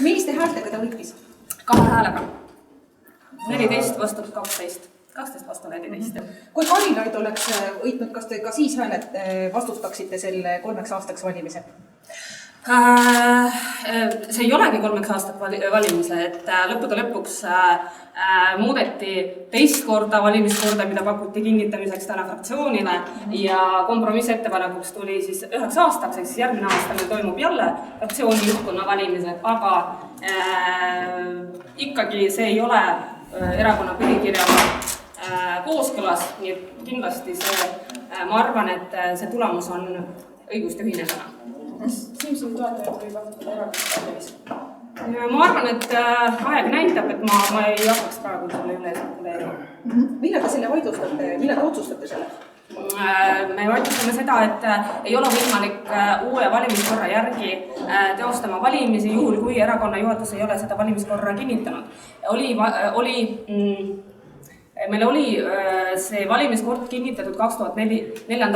Milliste häältega ta võitis? 2 häälega. 14 vastu 12. 12 vastu 14. Kui Karilaid oleks võitnud, kas te ka siis hääled vastustaksite selle 3 aastaks valimise? See ei olegi 3 aastat valimise, et lõppude lõpuks muudeti teist korda valimiskorda, mida pakuti kinnitamiseks täna fraktsioonile ja kompromissettepanekuks tuli siis 9 aastaks, ehk siis järgmine aasta meil toimub jälle fraktsiooni juhtkonna valimised, aga ikkagi see ei ole erakonna põhikirjaga kooskõlas, nii et kindlasti ma arvan, et see tulemus on õigustühine täna. Kas Simsoni toetajad või pakkuda erakonna valmis? Ma arvan, et aeg näitab, et ma ei hakkaks praegu selle üle spekuleerima. Millal te selle vaidlustate, millal te otsustate selle? Me vaidlustame seda, et ei ole võimalik uue valimiskorra järgi teostama valimisi, juhul kui erakonna juhatus ei ole seda valimiskorra kinnitanud. Meil oli see valimiskord kinnitatud 2004.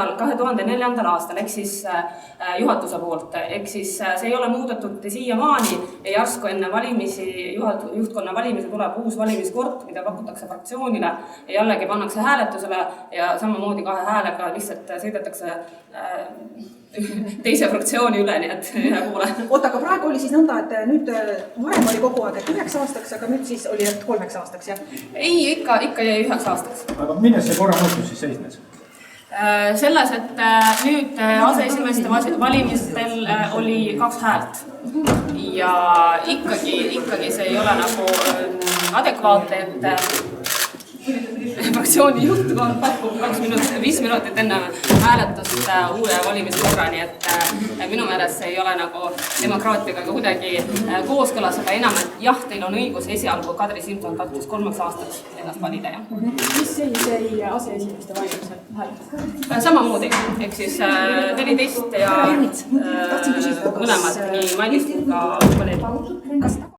aastal, ehk siis juhatuse poolt, ehk siis see ei ole muudetud siiamaani ja järsku enne valimisi, juhtkonna valimisi tuleb uus valimiskord, mida pakutakse fraktsioonile ja jällegi pannakse hääletusele ja samamoodi 2 häälega lihtsalt sõidetakse teise fraktsiooni üle, nii et ühe poole. Oota, aga praegu oli siis nõnda, et nüüd varem oli kogu aeg, et 9 aastaks, aga nüüd siis oli 3 aastaks, jah? Ei, ikka jäi 9 aastaks. Aga milles see korra muutus siis seisnes? Selles, et nüüd aseesimeeste valimistel oli 2 häält ja ikkagi see ei ole nagu adekvaatne, et fraktsiooni juhtkond pakub 5 minutit enne hääletust uue valimiskorrani, et minu meelest see ei ole nagu demokraatiaga kuidagi kooskõlas, aga enam, et jah, teil on õigus esialgu Kadri Simson tahtis 3 aastaks ennast valida. Mis seis jäi aseesimeeste valimisel hääletusel? Samamoodi, ehk siis 14 ja mõlemad, nii Madis kui ka Valeri.